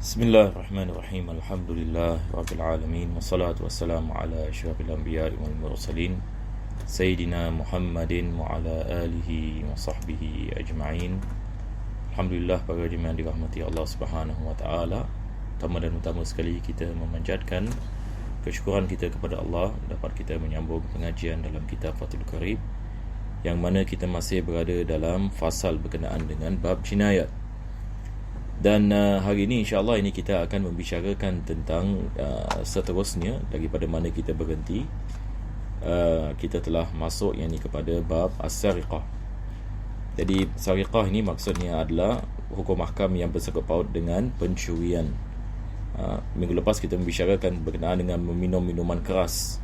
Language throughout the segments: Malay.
Bismillahirrahmanirrahim. Alhamdulillah rabbil alamin wassalatu wassalamu ala asyrafil anbiya'i wal mursalin Sayyidina Muhammadin wa ala alihi wa sahbihi ajma'in. Alhamdulillah, para jemaah dirahmati Allah Subhanahu wa taala. Pertama dan utama sekali kita memanjatkan kesyukuran kita kepada Allah dapat kita menyambung pengajian dalam kitab Fathul Qarib, yang mana kita masih berada dalam fasal berkenaan dengan bab jinayat. Dan hari ini insya-Allah ini kita akan membicarakan tentang seterusnya daripada mana kita berhenti. Kita telah masuk yang ini kepada bab as-sariqah. Jadi sariqah ini maksudnya adalah hukum ahkam yang bersangkut paut dengan pencurian. Minggu lepas kita membicarakan berkenaan dengan meminum minuman keras,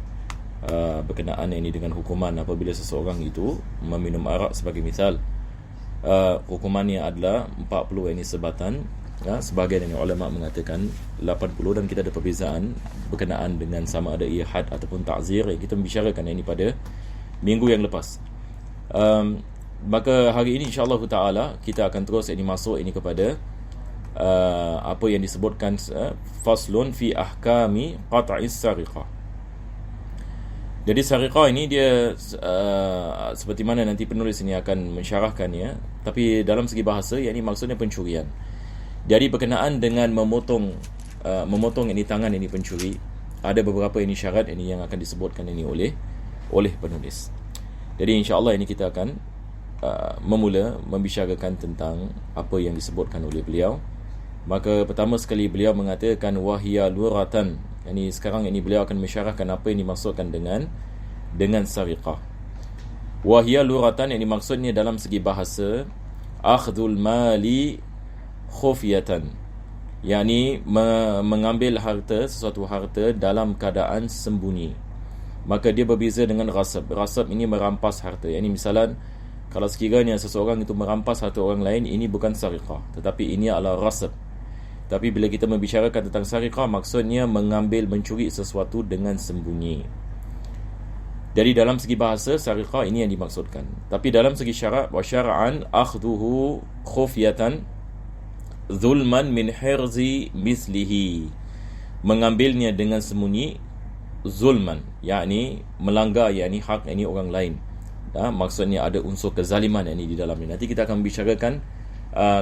berkenaan ini dengan hukuman apabila seseorang itu meminum arak sebagai misal. Hukumannya adalah 40 ini sebatan, sebahagian yang ulama mengatakan 80, dan kita ada perbezaan berkenaan dengan sama ada ia had ataupun ta'zir. Kita membicarakan ini pada minggu yang lepas. Maka hari ini insya-Allah taala kita akan terus ini masuk ini kepada apa yang disebutkan faslun fi ahkami qat'is sariqah. Jadi sariqah ini dia seperti mana nanti penulis ini akan mensyarahkannya, tapi dalam segi bahasa yakni maksudnya pencurian. Jadi berkenaan dengan memotong ini tangan ini pencuri, ada beberapa ini syarat ini yang akan disebutkan ini oleh penulis. Jadi insya-Allah ini kita akan memula membicarakan tentang apa yang disebutkan oleh beliau. Maka pertama sekali beliau mengatakan wahia luratan. Yani sekarang ini beliau akan mensyarahkan apa yang dimaksudkan dengan sariqah. Wahia luratan, yang maksudnya dalam segi bahasa akhdhul mali khufyatan, yakni mengambil harta, sesuatu harta dalam keadaan sembunyi. Maka dia berbeza dengan rasab. Rasab ini merampas harta. Yani misalan kalau sekiranya seseorang itu merampas harta orang lain, ini bukan sariqah, tetapi ini adalah rasab. Tapi bila kita membicarakan tentang sariqah, maksudnya mencuri sesuatu dengan sembunyi. Jadi dalam segi bahasa sariqah ini yang dimaksudkan. Tapi dalam segi syarak, wa syara'an akhdhuhu khufyatan zulman min hirzi mislihi, mengambilnya dengan sembunyi, zulman, yakni melanggar yakni hak yakni orang lain. Maksudnya ada unsur kezaliman yakni di dalamnya. Nanti kita akan bicarakan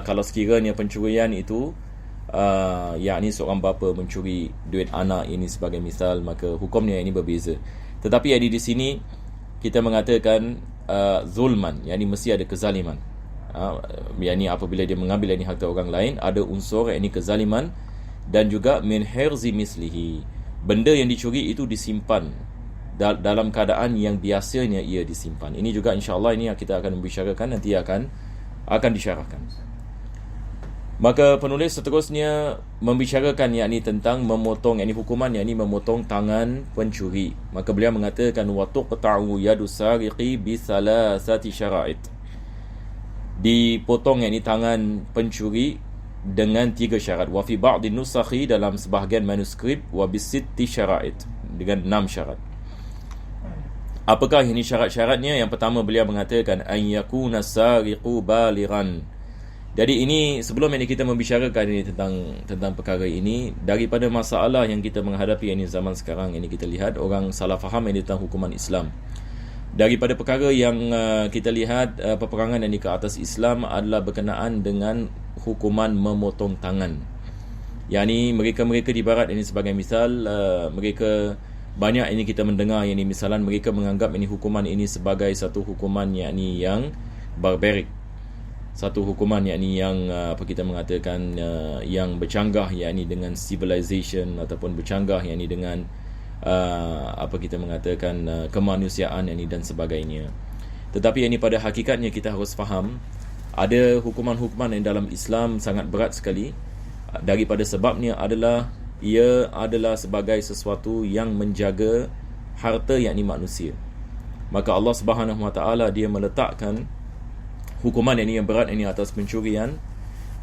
kalau sekiranya pencurian itu yakni seorang bapa mencuri duit anak ini sebagai misal, maka hukumnya ini berbeza. Tetapi di sini kita mengatakan zulman, yakni mesti ada kezaliman. Yakni apabila dia mengambil ini harta orang lain, ada unsur yakni kezaliman, dan juga min hirzi mislihi, benda yang dicuri itu disimpan dalam keadaan yang biasanya ia disimpan. Ini juga insya-Allah ini yang kita akan membicarakan, nanti akan disyarahkan. Maka penulis seterusnya membicarakan yakni tentang memotong, yakni hukuman yakni memotong tangan pencuri. Maka beliau mengatakan wa tuqta'u yadu sariqi bi salasati syara'it, dipotong yakni tangan pencuri dengan 3 syarat. Wa fi ba'd nusakhi, dalam sebahagian manuskrip, wa bi sitti syara'it, dengan 6 syarat. Apakah ini syarat-syaratnya? Yang pertama beliau mengatakan an yakuna sariqu balighan. Jadi ini sebelum ini kita membicarakan ini tentang perkara ini, daripada masalah yang kita menghadapi ini zaman sekarang ini, kita lihat orang salah faham ini tentang hukuman Islam. Daripada perkara yang kita lihat peperangan yang ke atas Islam adalah berkenaan dengan hukuman memotong tangan. Yakni mereka di barat ini sebagai misal, mereka banyak ini kita mendengar ini misalan mereka menganggap ini hukuman ini sebagai satu hukuman yakni yang barbarik, satu hukuman yakni yang apa kita mengatakan yang bercanggah yakni dengan civilization, ataupun bercanggah yakni dengan apa kita mengatakan kemanusiaan yakni dan sebagainya. Tetapi ini pada hakikatnya kita harus faham ada hukuman-hukuman yang dalam Islam sangat berat sekali, daripada sebabnya adalah ia adalah sebagai sesuatu yang menjaga harta yakni manusia. Maka Allah Subhanahu wa taala dia meletakkan hukuman yang berat ini atas pencurian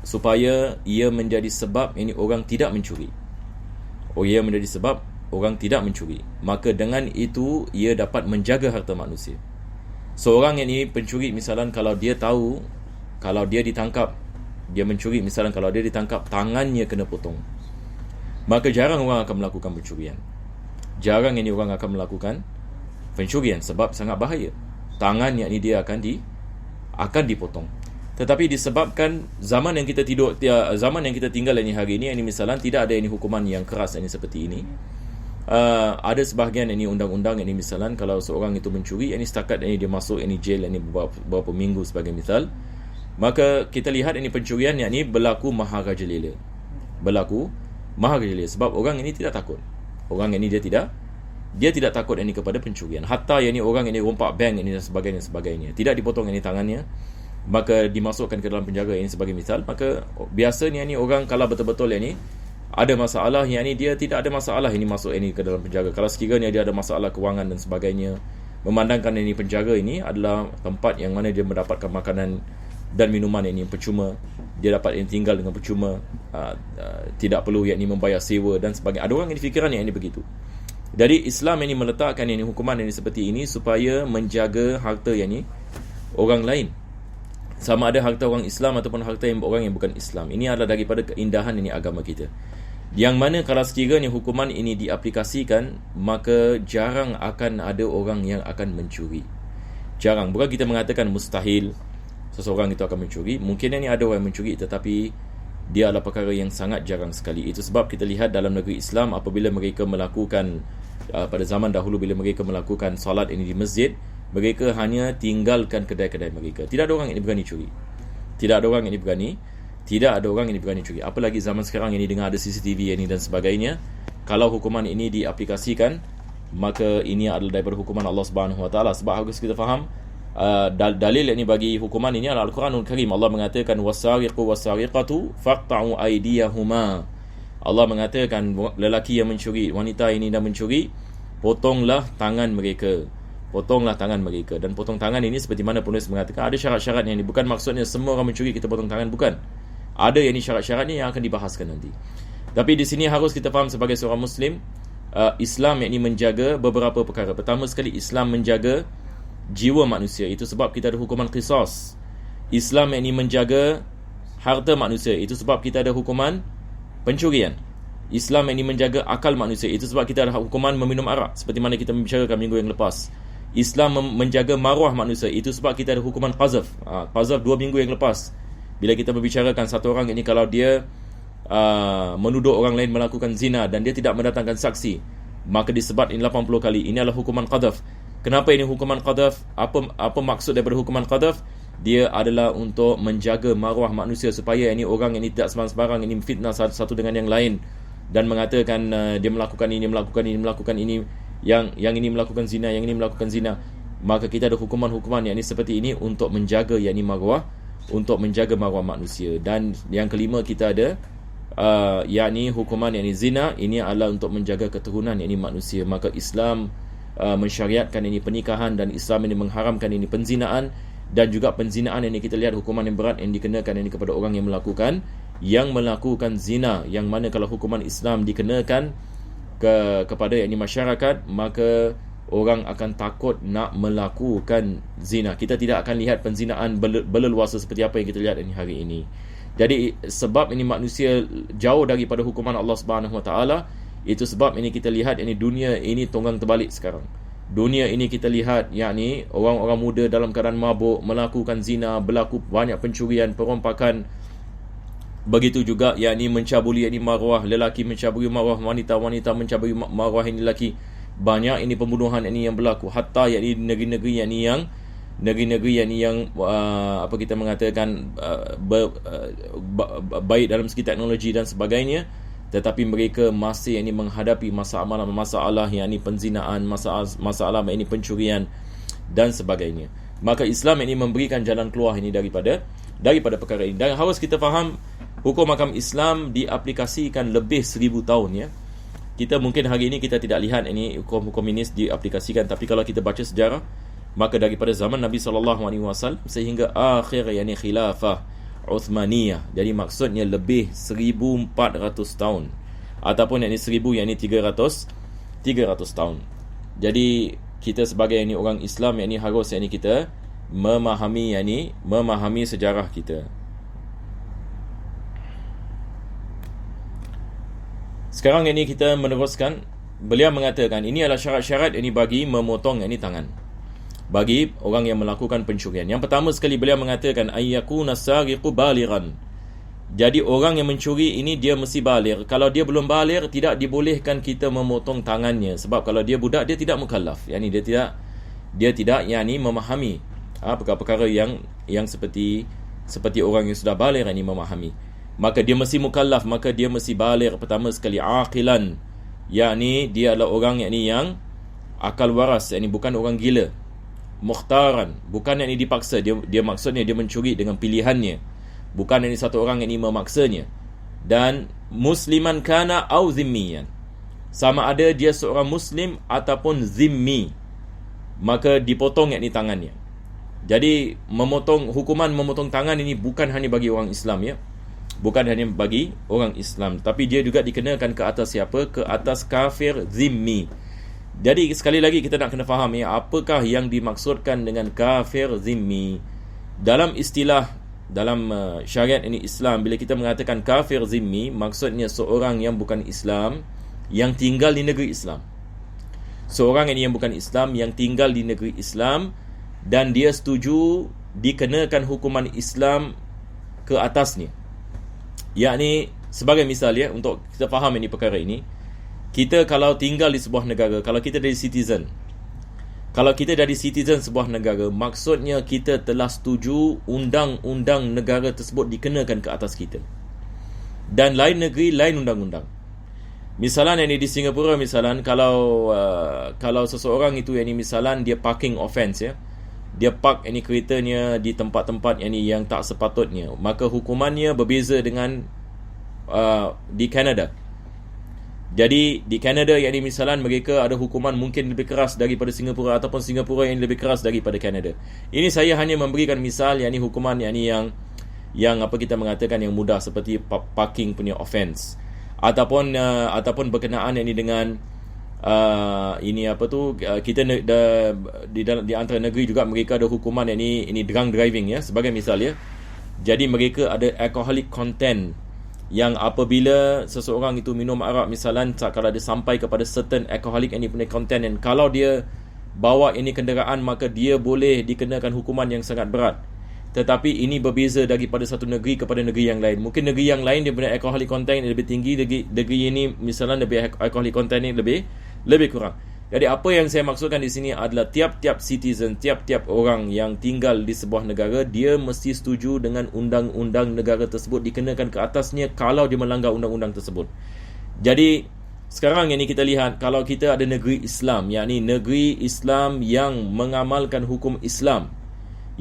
supaya ia menjadi sebab ini orang tidak mencuri. Ia menjadi sebab orang tidak mencuri. Maka dengan itu ia dapat menjaga harta manusia. Seorang yang ini pencuri misalan, kalau dia tahu, kalau dia ditangkap dia mencuri, misalnya kalau dia ditangkap tangannya kena potong, maka jarang orang akan melakukan pencurian. Jarang ini orang akan melakukan pencurian sebab sangat bahaya. Tangan yakni dia akan dipotong. Tetapi disebabkan zaman yang kita tinggal ini hari ini misalnya tidak ada ini hukuman yang keras ini seperti ini. Ada sebahagian ini undang-undang ini misalnya kalau seorang itu mencuri, ini setakat ini dia masuk ini jail ini beberapa minggu sebagai misal, maka kita lihat ini pencurian yakni berlaku maharajalela. Sebab orang ini tidak takut. Orang ini dia tidak takut ini kepada pencurian. Hatta yang ini orang ini rompak bank ini dan sebagainya. Tidak dipotong ini tangannya, maka dimasukkan ke dalam penjara ini sebagai misal. Maka biasanya ini orang kalau betul-betul ini ada masalah, yang ini dia tidak ada masalah ini masuk ini ke dalam penjara. Kalau sekiranya dia ada masalah kewangan dan sebagainya, memandangkan ini penjara ini adalah tempat yang mana dia mendapatkan makanan dan minuman ini percuma, dia dapat ini tinggal dengan percuma, tidak perlu yang ini membayar sewa dan sebagainya. Ada orang ini fikiran yang ini begitu. Jadi Islam ini meletakkan ini hukuman ini seperti ini supaya menjaga harta yang ini orang lain, sama ada harta orang Islam ataupun harta orang yang bukan Islam. Ini adalah daripada keindahan ini agama kita, yang mana kalau sekiranya hukuman ini diaplikasikan, maka jarang akan ada orang yang akan mencuri. Jarang. Bukan kita mengatakan mustahil seseorang itu akan mencuri. Mungkin ini ada orang mencuri, tetapi dia adalah perkara yang sangat jarang sekali. Itu sebab kita lihat dalam negeri Islam, apabila mereka melakukan pada zaman dahulu, bila mereka melakukan solat ini di masjid, mereka hanya tinggalkan kedai-kedai mereka. Tidak ada orang ini berani curi. Tidak ada orang ini berani curi. Apalagi zaman sekarang ini dengan ada CCTV ini dan sebagainya. Kalau hukuman ini diaplikasikan, maka ini adalah daripada hukuman Allah Subhanahu Wa Taala. Sebab harus kita faham, dalil ini bagi hukuman ini adalah Al-Quranul Karim. Allah mengatakan wasariqu wasariqatu faqta'u aydiyahuma. Allah mengatakan lelaki yang mencuri, wanita ini dah mencuri, potonglah tangan mereka. Dan potong tangan ini seperti mana penulis mengatakan ada syarat-syarat yang ini. Bukan maksudnya semua orang mencuri kita potong tangan, bukan. Ada yang ini syarat-syaratnya yang akan dibahaskan nanti. Tapi di sini harus kita faham sebagai seorang Muslim, Islam yang ini menjaga beberapa perkara. Pertama sekali, Islam menjaga jiwa manusia. Itu sebab kita ada hukuman qisas. Islam yang ini menjaga harta manusia. Itu sebab kita ada hukuman pencurian. Islam yang ini menjaga akal manusia. Itu sebab kita ada hukuman meminum arak, seperti mana kita membicarakan minggu yang lepas. Islam menjaga maruah manusia. Itu sebab kita ada hukuman qazaf. Qazaf 2 minggu yang lepas, bila kita membicarakan satu orang ini kalau dia menuduh orang lain melakukan zina dan dia tidak mendatangkan saksi, maka disebat ini 80 kali. Ini adalah hukuman qadhaf. Kenapa ini hukuman qadhaf? Apa maksud daripada hukuman qadhaf? Dia adalah untuk menjaga maruah manusia, supaya ini orang ini tidak sembarang ini fitnah satu dengan yang lain dan mengatakan dia melakukan ini, yang ini melakukan zina, yang ini melakukan zina. Maka kita ada hukuman-hukuman yang ini seperti ini untuk menjaga yang ini maruah, untuk menjaga maruah manusia. Dan yang kelima kita ada yakni hukuman yakni zina. Ini adalah untuk menjaga keturunan yakni manusia. Maka Islam mensyariatkan ini pernikahan, dan Islam ini mengharamkan ini penzinaan. Dan juga penzinaan ini kita lihat hukuman yang berat yang dikenakan ini kepada orang yang melakukan zina, yang mana kalau hukuman Islam dikenakan kepada yakni masyarakat, maka orang akan takut nak melakukan zina. Kita tidak akan lihat penzinaan berleluasa seperti apa yang kita lihat ini hari ini. Jadi sebab ini manusia jauh daripada hukuman Allah Subhanahu Wa Taala. Itu sebab ini kita lihat ini dunia ini tonggang terbalik sekarang. Dunia ini kita lihat yakni orang-orang muda dalam keadaan mabuk melakukan zina, berlaku banyak pencurian, perompakan. Begitu juga yakni mencabuli yakni maruah lelaki, mencabuli maruah wanita, wanita mencabuli maruah ini lelaki. Banyak ini pembunuhan ini yang berlaku. Hatta yakni negeri-negeri yang apa kita mengatakan baik dalam segi teknologi dan sebagainya, tetapi mereka masih ini menghadapi masalah yang ini penzinaan, masalah ini pencurian dan sebagainya. Maka Islam ini memberikan jalan keluar ini daripada perkara ini. Dan harus kita faham, hukum makam Islam diaplikasikan lebih 1000 tahun ya. Kita mungkin hari ini kita tidak lihat ini hukum-hukum ini diaplikasikan, tapi kalau kita baca sejarah, maka daripada zaman Nabi SAW sehingga akhir yakni khilafah Uthmaniyah, jadi maksudnya lebih 1400 tahun, ataupun yakni 300 tahun. Jadi kita sebagai yakni orang Islam yakni harus yakni kita memahami sejarah kita. Sekarang ini kita meneruskan. Beliau mengatakan ini adalah syarat-syarat ini bagi memotong ini tangan, bagi orang yang melakukan pencurian. Yang pertama sekali beliau mengatakan ayyakuna sariqu balighan. Jadi orang yang mencuri ini dia mesti baligh. Kalau dia belum baligh, tidak dibolehkan kita memotong tangannya. Sebab kalau dia budak, dia tidak mukallaf. Yani dia tidak yani memahami perkara-perkara yang seperti orang yang sudah baligh ini memahami. Maka dia mesti mukallaf, maka dia mesti baligh. Pertama sekali aqilan. Yani dia adalah orang yang akal waras, yani bukan orang gila. Mukhtaran, bukan yang dipaksa. Dia maksudnya dia mencuri dengan pilihannya, bukan yang satu orang yang memaksanya. Dan musliman kana au zimmiyan, sama ada dia seorang muslim ataupun zimmi, maka dipotong yakni tangannya. Jadi hukuman memotong tangan ini bukan hanya bagi orang Islam, ya, bukan hanya bagi orang Islam, tapi dia juga dikenakan ke atas siapa? Ke atas kafir zimmi. Jadi sekali lagi kita nak kena faham, ya, apakah yang dimaksudkan dengan kafir zimmi. Dalam istilah, dalam syariat ini Islam, bila kita mengatakan kafir zimmi, maksudnya seorang yang bukan Islam yang tinggal di negeri Islam. Seorang yang bukan Islam yang tinggal di negeri Islam dan dia setuju dikenakan hukuman Islam ke atasnya. Yakni sebagai misal, ya, untuk kita faham ini perkara ini, kita kalau tinggal di sebuah negara, kalau kita dari citizen sebuah negara, maksudnya kita telah setuju undang-undang negara tersebut dikenakan ke atas kita. Dan lain negeri lain undang-undang. Misalan ini di Singapura, misalan kalau seseorang itu misalan dia parking offence, ya, dia park keretanya di tempat-tempat yang tak sepatutnya, maka hukumannya berbeza dengan di Kanada. Jadi di Kanada misalan mereka ada hukuman mungkin lebih keras daripada Singapura, ataupun Singapura yang lebih keras daripada Kanada. Ini saya hanya memberikan misal hukuman yang apa kita mengatakan yang mudah, seperti parking punya offence, ataupun berkenaan dengan kita di antara negeri juga mereka ada hukuman ini drunk driving, ya, sebagai misal, ya. Jadi mereka ada alcoholic content, yang apabila seseorang itu minum arak, misalan kalau dia sampai kepada certain alcoholic punya content, dan kalau dia bawa kenderaan, maka dia boleh dikenakan hukuman yang sangat berat. Tetapi ini berbeza daripada satu negeri kepada negeri yang lain. Mungkin negeri yang lain dia punya alcoholic content lebih tinggi, negeri ini misalnya lebih alcoholic content lebih kurang. Jadi apa yang saya maksudkan di sini adalah tiap-tiap citizen, tiap-tiap orang yang tinggal di sebuah negara, dia mesti setuju dengan undang-undang negara tersebut dikenakan ke atasnya kalau dia melanggar undang-undang tersebut. Jadi sekarang ini kita lihat, kalau kita ada negeri Islam, yakni negeri Islam yang mengamalkan hukum Islam,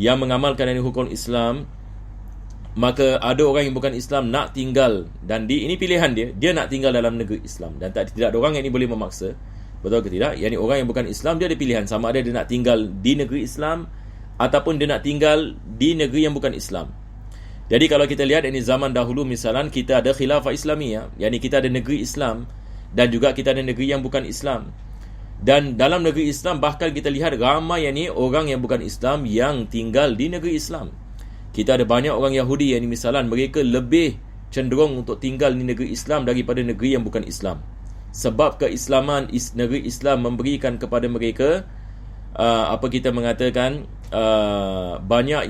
hukum Islam, maka ada orang yang bukan Islam nak tinggal, dan ini pilihan dia nak tinggal dalam negeri Islam, dan tidak ada orang yang boleh memaksa. Betul ke tidak? Yani orang yang bukan Islam dia ada pilihan, sama ada dia nak tinggal di negeri Islam ataupun dia nak tinggal di negeri yang bukan Islam. Jadi kalau kita lihat zaman dahulu, misalan kita ada khilafah Islamiyah, yani kita ada negeri Islam dan juga kita ada negeri yang bukan Islam. Dan dalam negeri Islam bahkan kita lihat ramai orang yang bukan Islam yang tinggal di negeri Islam. Kita ada banyak orang Yahudi misalan mereka lebih cenderung untuk tinggal di negeri Islam daripada negeri yang bukan Islam. Sebab keislaman negeri Islam memberikan kepada mereka apa kita mengatakan banyak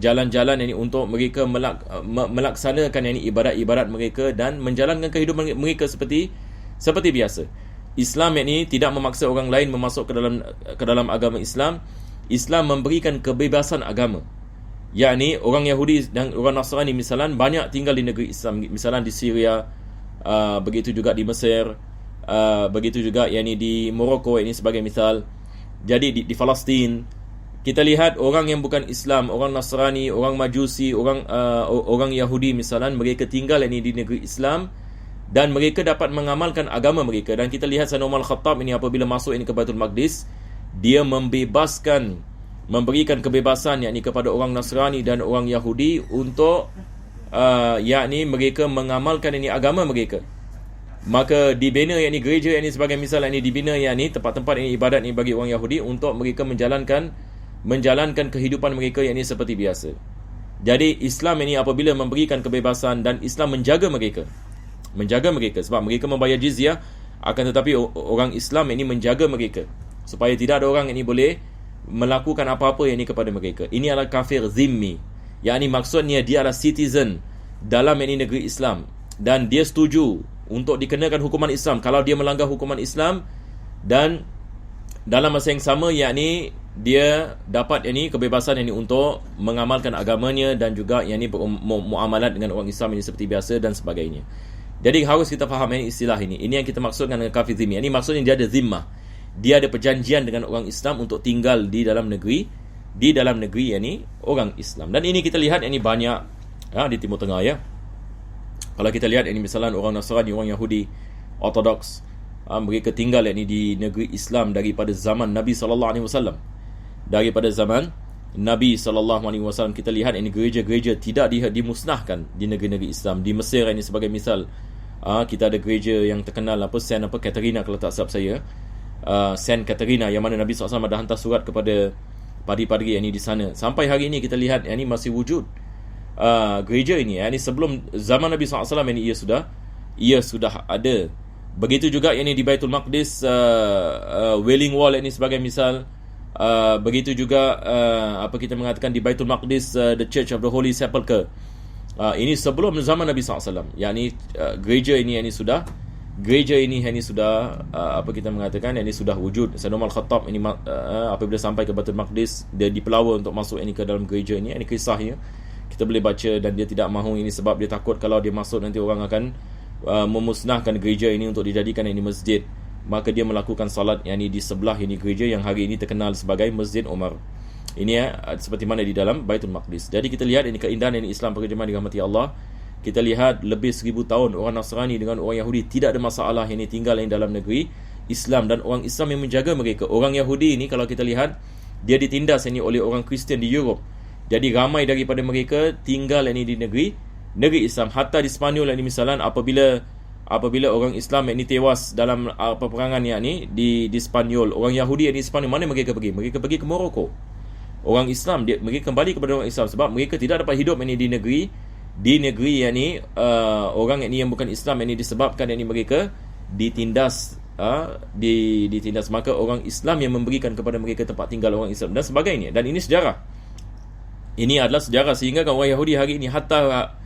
jalan-jalan untuk mereka melaksanakan ibadat-ibadat mereka dan menjalankan kehidupan mereka seperti biasa. Islam tidak memaksa orang lain memasuk ke dalam agama Islam. Islam memberikan kebebasan agama. Yakni orang Yahudi dan orang Nasrani misalan banyak tinggal di negeri Islam, misalan di Syria, begitu juga di Mesir, begitu juga di Morocco sebagai misal. Jadi di Palestin kita lihat orang yang bukan Islam, orang Nasrani, orang Majusi, orang Yahudi misalan, mereka tinggal di negeri Islam dan mereka dapat mengamalkan agama mereka. Dan kita lihat Sayyidina Umar Al-Khattab apabila masuk ke Baitul Maqdis, dia memberikan kebebasan kepada orang Nasrani dan orang Yahudi untuk mereka mengamalkan agama mereka. Maka dibina gereja sebagai misal dibina tempat-tempat ibadat bagi orang Yahudi untuk mereka menjalankan kehidupan mereka seperti biasa. Jadi Islam ini apabila memberikan kebebasan dan Islam menjaga mereka sebab mereka membayar jizyah, akan tetapi orang Islam ini menjaga mereka supaya tidak ada orang ini boleh melakukan apa-apa yang ini kepada mereka. Ini adalah kafir zimmi, yakni maksudnya dia adalah citizen dalam ini negeri Islam dan dia setuju untuk dikenakan hukuman Islam kalau dia melanggar hukuman Islam, dan dalam masa yang sama yakni dia dapat ini kebebasan ini untuk mengamalkan agamanya dan juga yang ini bermuamalat dengan orang Islam ini seperti biasa dan sebagainya. Jadi harus kita faham ini istilah ini. Ini yang kita maksudkan dengan kafir zimmi. Ini maksudnya dia ada zimmah. Dia ada perjanjian dengan orang Islam untuk tinggal di dalam negeri ini orang Islam. Dan ini kita lihat ini banyak di Timur Tengah ya. Kalau kita lihat ini misalnya orang Nasrani, orang Yahudi Ortodoks, mereka tinggal ini di negeri Islam daripada zaman Nabi SAW. Daripada zaman Nabi SAW kita lihat ini gereja-gereja tidak dimusnahkan di negeri-negeri Islam. Di Mesir ini sebagai misal, kita ada gereja yang terkenal Saint Katerina kalau tak silap saya, Saint Katerina, yang mana Nabi SAW dah hantar surat kepada padri-padri ini di sana. Sampai hari ini kita lihat ini masih wujud gereja ini. Ini sebelum zaman Nabi SAW ini ia sudah ada. Begitu juga ini di Baitul Maqdis, Wailing Wall ini sebagai misal. Begitu juga apa kita mengatakan di Baitul Maqdis, the Church of the Holy Sepulchre. Ini sebelum zaman Nabi SAW. Yakni gereja ini sudah apa kita mengatakan ini sudah wujud. Sayyidina Umar Khattab ini apabila sampai ke Baitul Maqdis, dia dipelawa untuk masuk ini ke dalam gereja ini. Ini kisahnya kita boleh baca, dan dia tidak mahu ini sebab dia takut kalau dia masuk nanti orang akan memusnahkan gereja ini untuk dijadikan ini masjid. Maka dia melakukan salat yang ini di sebelah ini gereja yang hari ini terkenal sebagai Masjid Umar. Ini seperti mana di dalam Baitul Maqdis. Jadi kita lihat ini keindahan ini Islam para jemaah dirahmati Allah. Kita lihat lebih 1000 tahun orang Nasrani dengan orang Yahudi tidak ada masalah yang ini tinggal yang dalam negeri Islam, dan orang Islam yang menjaga mereka. Orang Yahudi ini kalau kita lihat dia ditindas ini oleh orang Kristian di Europe. Jadi ramai daripada mereka tinggal ini di negeri Islam. Hatta di Spanyol ini misalnya apabila orang Islam ini tewas dalam peperangan yang ini di Spanyol, orang Yahudi yang di Spanyol, mana mereka pergi? Mereka pergi ke Morocco. Orang Islam mereka kembali kepada orang Islam sebab mereka tidak dapat hidup ini di negeri yang ini orang ini yang bukan Islam ini disebabkan ini mereka ditindas ditindas. Maka orang Islam yang memberikan kepada mereka tempat tinggal orang Islam dan sebagainya. Dan ini sejarah. Ini adalah sejarah sehingga orang Yahudi hari ini hatta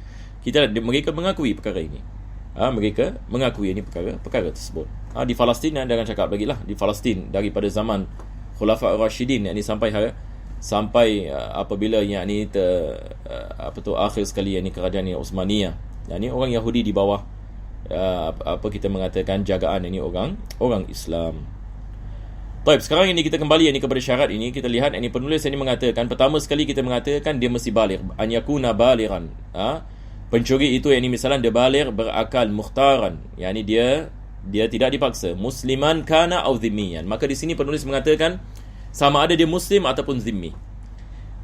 mereka mengakui perkara ini. Mereka mengakui ini perkara tersebut. Di Palestin jangan cakap lagi lah. Di Palestin daripada zaman Khulafa' Ar-Rashidin ini sampai apabila yang ini akhir sekali yang ini kerajaan ini Uthmaniyah. Ini orang Yahudi di bawah apa kita mengatakan jagaan ini orang Islam. Baik, sekarang ini kita kembali ini kepada syarat ini. Kita lihat ini penulis ini mengatakan, pertama sekali kita mengatakan dia mesti baligh, an yakuna balighan. Pencuri itu yang ini misalnya dia baligh berakal mukhtaran, yakni dia tidak dipaksa, musliman kana au zimmiyan. Maka di sini penulis mengatakan sama ada dia muslim ataupun zimmi,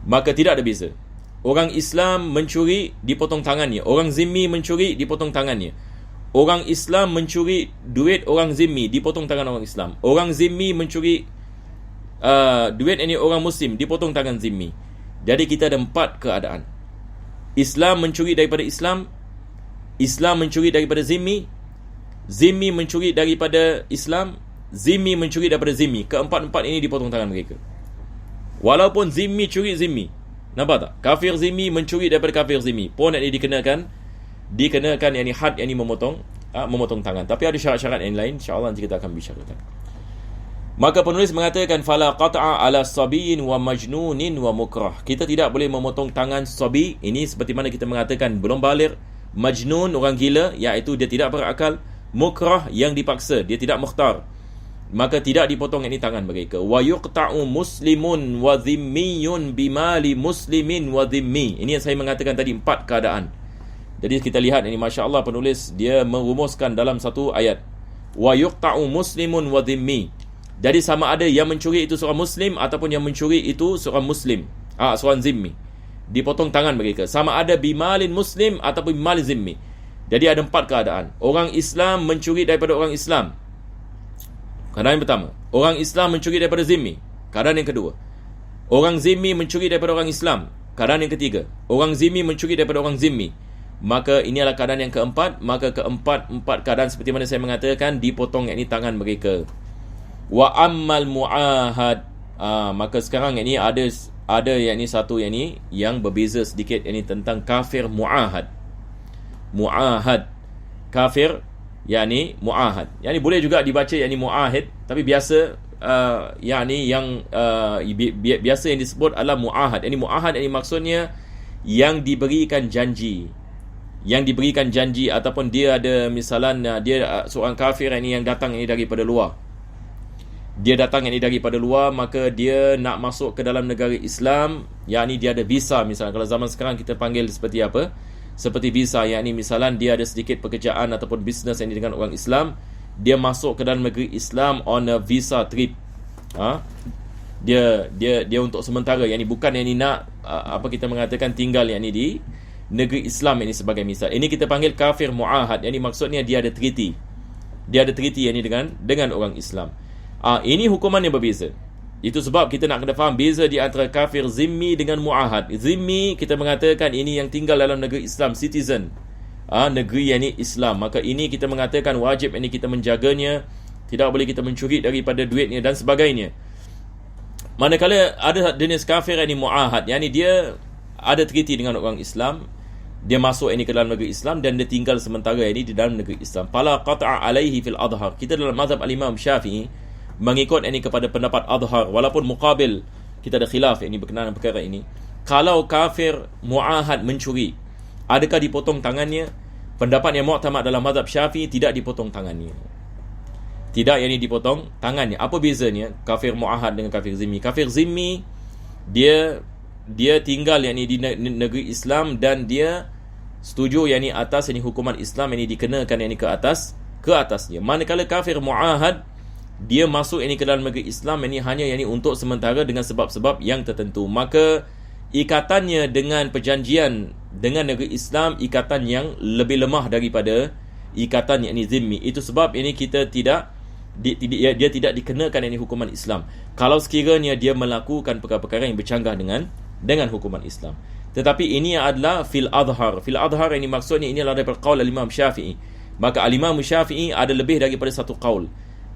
maka tidak ada beza. Orang Islam mencuri dipotong tangannya, orang zimmi mencuri dipotong tangannya. Orang Islam mencuri duit orang zimmi dipotong tangan orang Islam. Orang zimmi mencuri duit ini orang Muslim dipotong tangan zimmi. Jadi kita ada 4 keadaan. Islam mencuri daripada Islam, Islam mencuri daripada zimmi, zimmi mencuri daripada Islam, zimmi mencuri daripada zimmi. Keempat-empat ini dipotong tangan mereka. Walaupun zimmi curi zimmi, nampak tak? Kafir zimmi mencuri daripada kafir zimmi pun ini dikenakan yang had yang memotong tangan. Tapi ada syarat-syarat yang lain, insya-Allah nanti kita akan bicarakan. Maka penulis mengatakan fala qat'a ala sabiyyin wa majnunin wa mukrah. Kita tidak boleh memotong tangan sabi, ini seperti mana kita mengatakan belum baligh, majnun orang gila iaitu dia tidak berakal, mukrah yang dipaksa, dia tidak mukhtar. Maka tidak dipotong ini tangan mereka. Wa yuqta'u muslimun wa dhimmiyun bimali muslimin wa dhimmi. Ini yang saya mengatakan tadi 4 keadaan. Jadi kita lihat ini masya-Allah penulis dia merumuskan dalam satu ayat. Wa yuqta'u muslimun wa dhimmi. Jadi sama ada yang mencuri itu seorang muslim ataupun yang mencuri itu seorang muslim, seorang zimmi. Dipotong tangan mereka. Sama ada bimalin muslim ataupun bimalin zimmi. Jadi ada 4 keadaan. Orang Islam mencuri daripada orang Islam. Keadaan yang pertama. Orang Islam mencuri daripada zimmi. Keadaan yang kedua. Orang zimmi mencuri daripada orang Islam. Keadaan yang ketiga, orang zimmi mencuri daripada orang zimmi, maka ini adalah keadaan yang keempat. Maka empat keadaan seperti mana saya mengatakan, dipotong yakni tangan mereka. Wa ammal muahad, maka sekarang yakni ada yakni satu yakni yang berbeza sedikit, yakni tentang kafir muahad. Muahad, kafir yakni muahad, yakni boleh juga dibaca yakni muahid, tapi biasa yakni yang biasa yang disebut adalah muahad. Yakni muahad yakni maksudnya yang diberikan janji, ataupun dia ada misalan dia seorang kafir ini yang datang ini daripada luar. Maka dia nak masuk ke dalam negara Islam, yakni dia ada visa. Misalnya kalau zaman sekarang kita panggil seperti apa? Seperti visa, yakni misalan dia ada sedikit pekerjaan ataupun bisnes yang dengan orang Islam, dia masuk ke dalam negeri Islam on a visa trip. Dia untuk sementara, yakni bukan yakni nak apa kita mengatakan tinggal yakni di negeri Islam ini sebagai misal. Ini kita panggil kafir muahad, yakni maksudnya dia ada treaty. Yakni dengan orang Islam. Ini hukuman yang berbeza. Itu sebab kita nak kena faham beza di antara kafir zimmi dengan muahad. Zimmi kita mengatakan ini yang tinggal dalam negeri Islam, citizen negeri yakni Islam. Maka ini kita mengatakan wajib ini kita menjaganya, tidak boleh kita mencuri daripada duitnya dan sebagainya. Manakala ada jenis kafir yakni muahad, yakni dia ada treaty dengan orang Islam, dia masuk ini ke dalam negeri Islam dan dia tinggal sementara ini di dalam negeri Islam. Fala qat'a alaihi fil adhar. Kita dalam mazhab al-Imam Syafi'i mengikut ini kepada pendapat adhar, walaupun muqabil kita ada khilaf ini berkenaan dengan perkara ini. Kalau kafir muahad mencuri, adakah dipotong tangannya? Pendapat yang mu'tamad dalam mazhab Syafi'i, tidak dipotong tangannya. Tidak yakni dipotong tangannya. Apa bezanya kafir muahad dengan kafir zimmi? Kafir zimmi dia tinggal yakni di negeri Islam dan dia setuju yakni atas yakni hukuman Islam yakni dikenakan yakni ke atasnya. Manakala kafir muahad, dia masuk yakni ke dalam negeri Islam yakni hanya yakni untuk sementara dengan sebab-sebab yang tertentu. Maka ikatannya dengan perjanjian dengan negeri Islam, ikatan yang lebih lemah daripada ikatan yakni zimmi. Itu sebab ini kita tidak dia tidak dikenakan yakni hukuman Islam kalau sekiranya dia melakukan perkara-perkara yang bercanggah dengan hukuman Islam. Tetapi ini adalah fil adhar. Fil adhar ini maksudnya ini adalah daripada qaul al-Imam Syafi'i. Maka al-Imam Syafi'i ada lebih daripada satu qaul.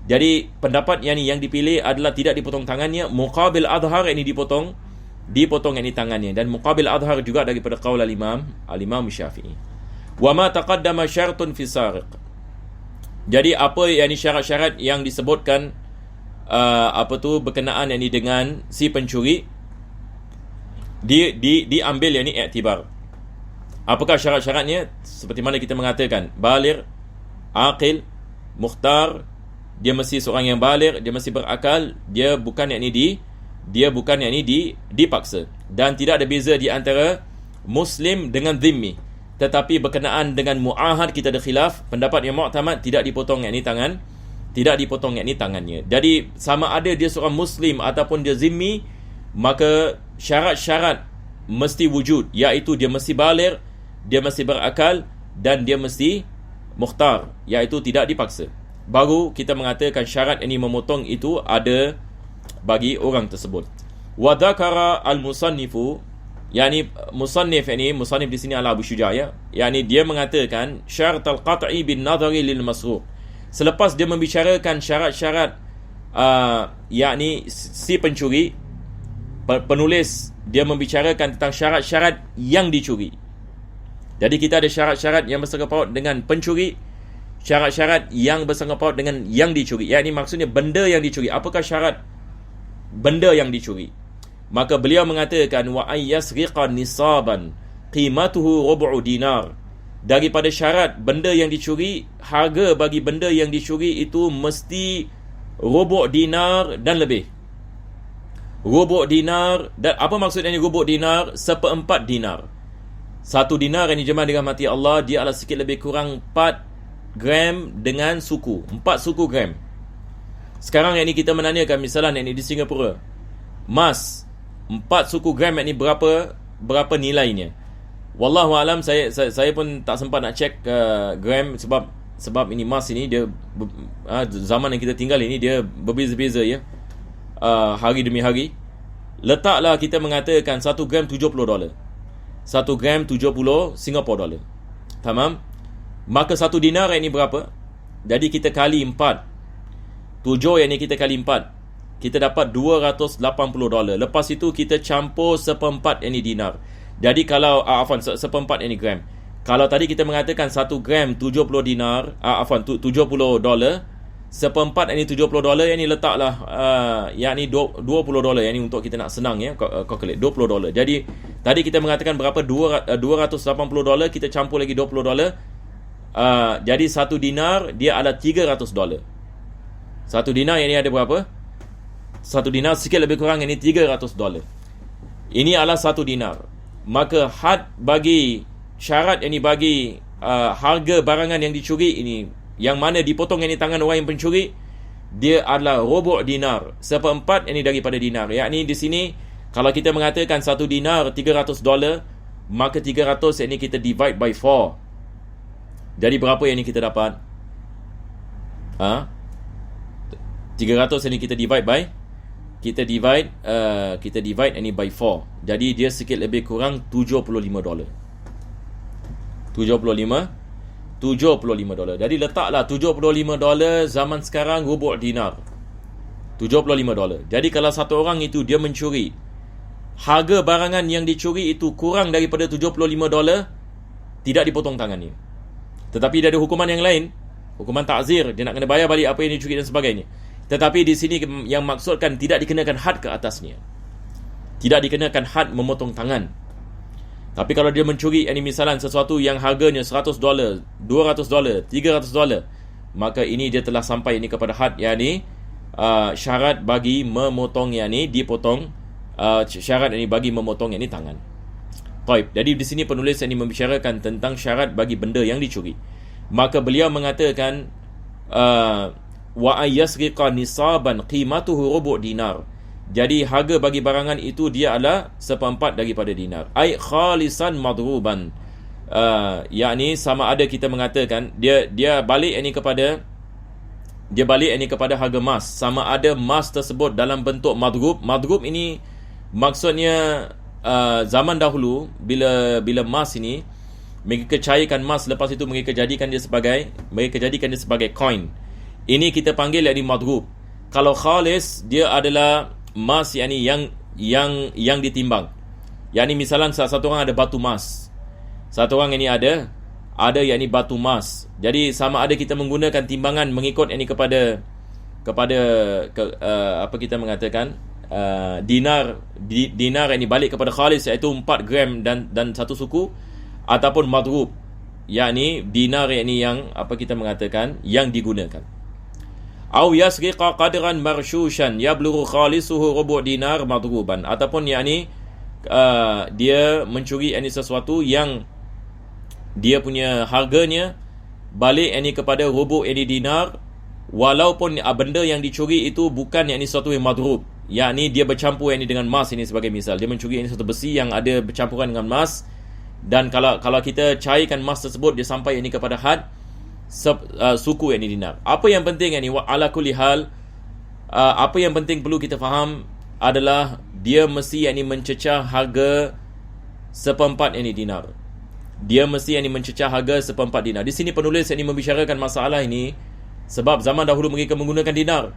Jadi pendapat yang dipilih adalah tidak dipotong tangannya. Muqabil adhar ini dipotong yakni tangannya, dan muqabil adhar juga daripada qaul al-Imam Syafi'i. Wa ma taqaddama syartun fi sariq. Jadi apa yakni syarat-syarat yang disebutkan berkenaan yakni dengan si pencuri, diambil yakni iktibar. Apakah syarat-syaratnya? Seperti mana kita mengatakan, baligh, aqil, mukhtar. Dia mesti seorang yang baligh, dia mesti berakal, dia bukan yakni dipaksa, dan tidak ada beza di antara muslim dengan zimmi. Tetapi berkenaan dengan muahad kita ada khilaf. Pendapat yang mu'tamad, tidak dipotong yakni tangannya. Jadi sama ada dia seorang muslim ataupun dia zimmi, maka syarat-syarat mesti wujud, iaitu dia mesti baligh, dia mesti berakal, dan dia mesti mukhtar, iaitu tidak dipaksa. Baru kita mengatakan syarat ini memotong itu ada bagi orang tersebut. Wa dzakara al-musannifu, yakni musannif di sini adalah Abu Syuja', ya. Yakni dia mengatakan syarat al-qat'i bin nadhari lil masruq. Selepas dia membicarakan syarat-syarat yakni si pencuri, penulis dia membicarakan tentang syarat-syarat yang dicuri. Jadi kita ada syarat-syarat yang bersangkut paut dengan pencuri, syarat-syarat yang bersangkut paut dengan yang dicuri. Yakni maksudnya benda yang dicuri. Apakah syarat benda yang dicuri? Maka beliau mengatakan wa ayyasriqa nisaban qimatuhu rubu' dinar. Daripada syarat benda yang dicuri, harga bagi benda yang dicuri itu mesti rubu' dinar dan lebih. Rubu' dinar, dan apa maksudnya rubu' dinar? 1/4 dinar. 1 dinar yang dijemah dengan mati Allah, dia adalah sikit lebih kurang 4 gram dengan suku, 4 suku gram. Sekarang yang ini kita menanyakan, misalnya yang ini di Singapura, emas 4 suku gram yang ini berapa nilainya? Wallahu alam, saya pun tak sempat nak cek gram, sebab ini emas ini dia zaman yang kita tinggal ini dia berbeza-beza, ya, hari demi hari. letaklah kita mengatakan 1 gram $70. 1 gram 70 Singapore dollar. Tamam? Maka 1 dinar ini berapa? Jadi kita kali 4. 7 yang ni kita kali 4. Kita dapat $280. Lepas itu kita campur seperempat yang ni dinar. Jadi kalau seperempat yang ni gram. Kalau tadi kita mengatakan 1 gram 70 dinar, $70, seperempat yang ni $70, yang ni letaklah yang ni $20, yang ni untuk kita nak senang ya, calculate $20. Jadi tadi kita mengatakan berapa? $280, kita campur lagi $20. Jadi 1 dinar dia ada $300. 1 dinar yang ni ada berapa? 1 dinar sikit lebih kurang yang ni $300. Ini adalah 1 dinar. Maka had bagi syarat yang ni bagi harga barangan yang dicuri ini, yang mana dipotong yang ni tangan orang yang pencuri, dia adalah rubu' dinar, seperempat yang ni daripada dinar. Yakni di sini kalau kita mengatakan 1 dinar $300, maka 300 yang ni kita divide by 4. Jadi berapa yang ni kita dapat? 300 yang ni kita divide by kita divide ini by 4. Jadi dia sikit lebih kurang $75. $75. Jadi letaklah $75 zaman sekarang rubu' dinar. $75. Jadi kalau satu orang itu dia mencuri, harga barangan yang dicuri itu kurang daripada $75, tidak dipotong tangannya. Tetapi dia ada hukuman yang lain, hukuman ta'zir, dia nak kena bayar balik apa yang dicuri dan sebagainya. Tetapi di sini yang maksudkan tidak dikenakan had ke atasnya. Tidak dikenakan had memotong tangan. Tapi kalau dia mencuri, ini misalan sesuatu yang harganya $100, $200, $300, maka ini dia telah sampai ini kepada had, yakni syarat bagi memotong, yakni dipotong, syarat ini bagi memotong yakni tangan. Baik, jadi di sini penulis ini membicarakan tentang syarat bagi benda yang dicuri. Maka beliau mengatakan wa ayyasriqa nisaban qimatuhu rubu' dinar. Jadi harga bagi barangan itu dia adalah seperempat daripada dinar. Ai khalisan madruban. Yakni sama ada kita mengatakan dia balik ini kepada harga emas. Sama ada emas tersebut dalam bentuk madrub. Madrub ini maksudnya zaman dahulu bila emas ini mereka cairkan emas, lepas itu mereka jadikan dia sebagai coin. Ini kita panggil yakni madrub. Kalau khalis dia adalah emas yakni yang ditimbang. Yakni misalan satu orang ada batu emas. Satu orang ini ada yakni batu emas. Jadi sama ada kita menggunakan timbangan mengikut yakni kepada apa kita mengatakan dinar yakni balik kepada khalis, iaitu 4 gram dan 1 suku, ataupun madrub yakni dinar yakni yang apa kita mengatakan yang digunakan. Au yasriqa qadran marshushan yablughu khalisuhu rubu' dinar madruban, ataupun yakni dia mencuri yakni sesuatu yang dia punya harganya balik yakni kepada rubu' yakni dinar, walaupun benda yang dicuri itu bukan yakni sesuatu yang madrub, yakni dia bercampur yakni dengan emas. Ini sebagai misal, dia mencuri yakni satu besi yang ada bercampuran dengan emas, dan kalau kita cairkan emas tersebut dia sampai yakni kepada had suku yang ini dinar. Apa yang penting ni ala kulli hal, apa yang penting perlu kita faham adalah dia mesti yang ini mencecah harga seperempat yang ini dinar. Dia mesti yang ini mencecah harga seperempat dinar. Di sini penulis yang ini membicarakan masalah ini sebab zaman dahulu mereka menggunakan dinar.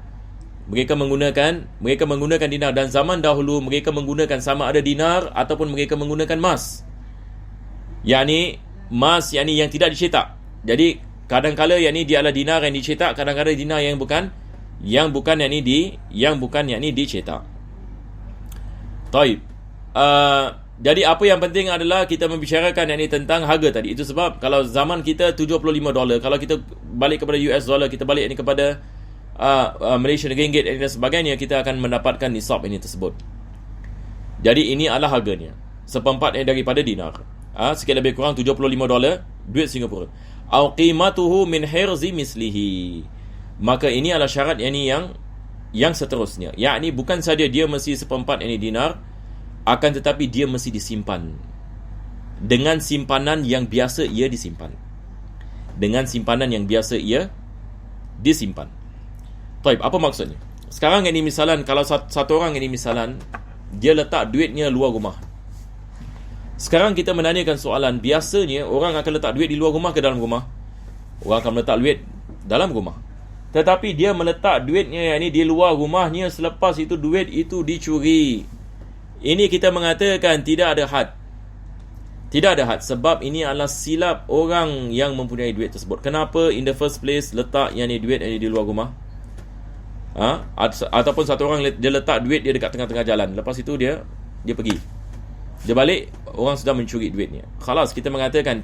Mereka menggunakan dinar, dan zaman dahulu mereka menggunakan sama ada dinar ataupun mereka menggunakan emas. Yakni emas yakni yang tidak dicetak. Jadi kadang-kala yang ni dia adalah dinar yang dicetak, kadang-kadang dinar yang bukan yakni dicetak. Taib. Jadi apa yang penting adalah kita membicarakan yakni tentang harga tadi. Itu sebab kalau zaman kita $75, kalau kita balik kepada US dollar, kita balik yakni kepada Malaysian ringgit dan sebagainya, kita akan mendapatkan nisab ini tersebut. Jadi ini adalah harganya, seperempat daripada dinar. Sikit lebih kurang $75 duit Singapura. Au qimatuhu min hirzi mislihi. Maka ini adalah syarat yang seterusnya, yakni bukan saja dia mesti seperempat ini dinar, akan tetapi dia mesti disimpan dengan simpanan yang biasa ia disimpan. Taib, apa maksudnya? Sekarang ini misalan, kalau satu orang ini misalan dia letak duitnya luar rumah. Sekarang kita menanyakan soalan, biasanya orang akan letak duit di luar rumah ke dalam rumah? Orang akan letak duit dalam rumah. Tetapi dia meletak duitnya yang ini di luar rumahnya, selepas itu duit itu dicuri. Ini kita mengatakan tidak ada had. Tidak ada had, sebab ini adalah silap orang yang mempunyai duit tersebut. Kenapa in the first place letak yang ni duit yang ni di luar rumah? Ataupun satu orang dia letak duit dia dekat tengah-tengah jalan, lepas itu dia pergi, dia balik, orang sudah mencuri duitnya. Khalas, kita mengatakan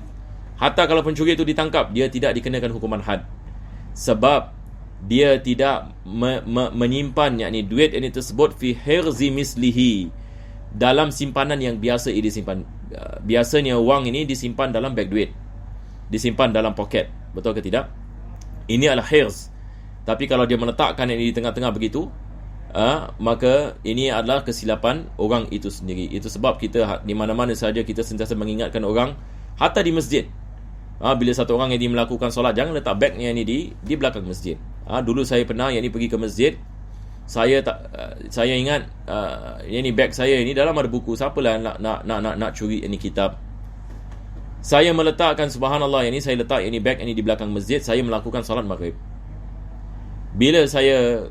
hatta kalau pencuri itu ditangkap, dia tidak dikenakan hukuman had, sebab dia tidak menyimpan yakni duit ini tersebut fi hirzi mislihi, dalam simpanan yang biasa ia disimpan. Biasanya wang ini disimpan dalam beg duit, disimpan dalam poket, betul ke tidak? Ini adalah hirz. Tapi kalau dia meletakkan ini di tengah-tengah begitu, maka ini adalah kesilapan orang itu sendiri. Itu sebab kita di mana-mana saja kita sentiasa mengingatkan orang, hatta di masjid, bila satu orang yang melakukan solat, jangan letak bagnya ini di belakang masjid. Dulu saya pernah yang ini pergi ke masjid, saya ingat ini beg saya ini dalam ada buku. Siapalah nak curi ini kitab. Saya meletakkan, subhanallah, ini saya letak ini beg ini di belakang masjid. Saya melakukan solat maghrib. Bila saya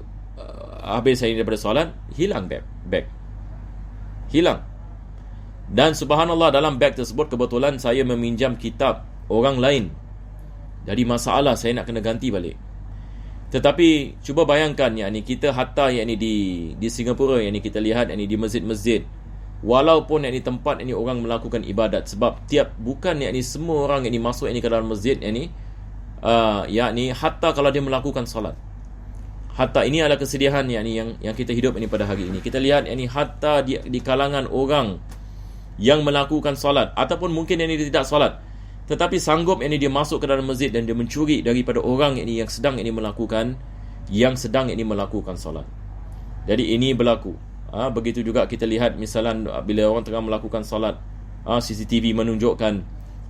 habis saya daripada solat, hilang beg. Hilang. Dan subhanallah, dalam beg tersebut kebetulan saya meminjam kitab orang lain. Jadi masalah, saya nak kena ganti balik. Tetapi cuba bayangkan, yakni kita hatta yakni di Singapura, yakni kita lihat yakni di masjid-masjid, walaupun yakni tempat yakni orang melakukan ibadat, sebab bukan yakni semua orang yakni masuk yakni ke dalam masjid yakni hatta kalau dia melakukan solat. Hatta ini adalah kesedihan yang kita hidup ini pada hari ini. Kita lihat yakni hatta di kalangan orang yang melakukan solat, ataupun mungkin yakni dia tidak solat, tetapi sanggup yakni dia masuk ke dalam masjid dan dia mencuri daripada orang yakni yang sedang yakni melakukan solat. Jadi ini berlaku. Begitu juga kita lihat misalnya bila orang tengah melakukan solat, CCTV menunjukkan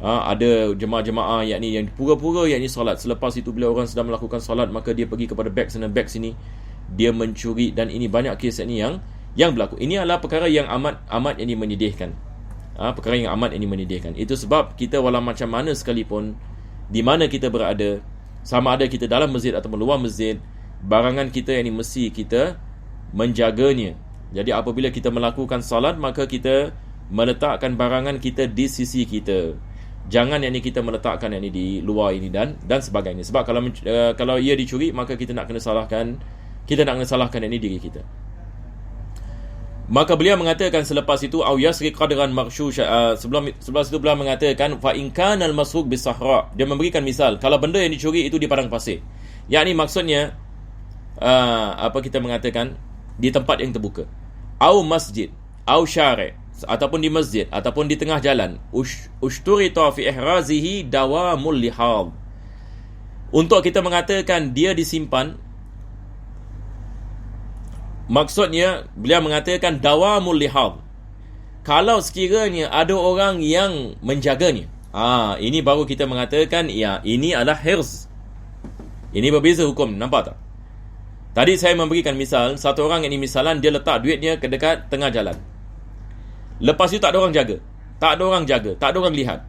ada jemaah-jemaah yakni yang pura-pura yakni solat. Selepas itu bila orang sedang melakukan solat, maka dia pergi kepada beg sana beg sini, dia mencuri. Dan ini banyak kes yakni yang berlaku. Ini adalah perkara yang amat yakni menyedihkan. Perkara yang amat ini menyedihkan. Itu sebab kita walau macam mana sekalipun, di mana kita berada, sama ada kita dalam masjid atau luar masjid, barangan kita yang ini mesti kita menjaganya. Jadi apabila kita melakukan salat, maka kita meletakkan barangan kita di sisi kita. Jangan yang ini kita meletakkan yang ini di luar ini dan sebagainya. Sebab kalau ia dicuri, maka kita nak kena salahkan yang ini diri kita. Maka beliau mengatakan selepas itu, au yasri qadran maghshush, sebelum itu beliau mengatakan fa in kana al-masruq bis-sahra. Dia memberikan misal, kalau benda yang dicuri itu di padang pasir. Yakni maksudnya kita mengatakan di tempat yang terbuka. Au masjid, au syari', ataupun di masjid, ataupun di tengah jalan. Ushturita fi ihrazihi dawamul lihad. Untuk kita mengatakan dia disimpan, maksudnya beliau mengatakan dawamul lihad, kalau sekiranya ada orang yang menjaganya. Ini baru kita mengatakan ini adalah hirz. Ini berbeza hukum, nampak tak? Tadi saya memberikan misal, satu orang ini misalan dia letak duitnya ke dekat tengah jalan. Lepas itu tak ada orang jaga, tak ada orang lihat.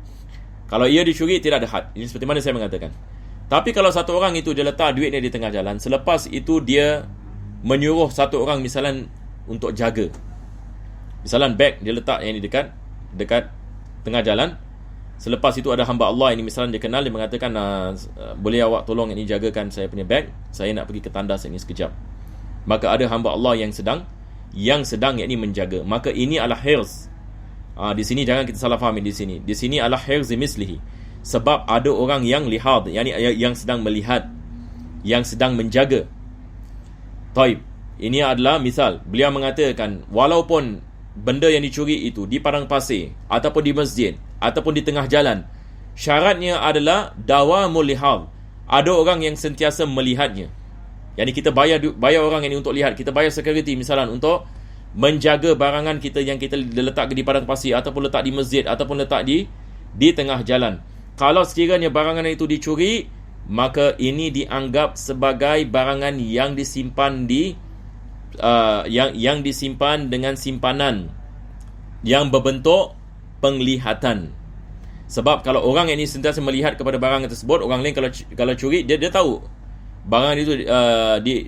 Kalau ia dicuri tidak ada had. Ini seperti mana saya mengatakan. Tapi kalau satu orang itu dia letak duitnya di tengah jalan, selepas itu dia menyuruh satu orang misalan untuk jaga. Misalan beg dia letak yang di dekat tengah jalan. Selepas itu ada hamba Allah ini misalan dia kenal, dia mengatakan boleh awak tolong ini jagakan saya punya beg, saya nak pergi ke tandas ini sekejap. Maka ada hamba Allah yang sedang yakni menjaga. Maka ini adalah hirz. Di sini jangan kita salah faham di sini. Di sini adalah hirz mislihi. Sebab ada orang yang lihad, yakni yang sedang melihat, yang sedang menjaga. Taib. Ini adalah misal. Beliau mengatakan walaupun benda yang dicuri itu di padang pasir, ataupun di masjid, ataupun di tengah jalan, syaratnya adalah dawamul lihad. Ada orang yang sentiasa melihatnya. Yani kita bayar orang ini untuk lihat. Kita bayar security misalan untuk menjaga barangan kita yang kita letak di padang pasir, ataupun letak di masjid, ataupun letak di tengah jalan. Kalau sekiranya barangan itu dicuri, maka ini dianggap sebagai barangan yang disimpan di yang disimpan dengan simpanan yang berbentuk penglihatan. Sebab kalau orang yang ini sentiasa melihat kepada barang tersebut, orang lain kalau curi, dia tahu barang itu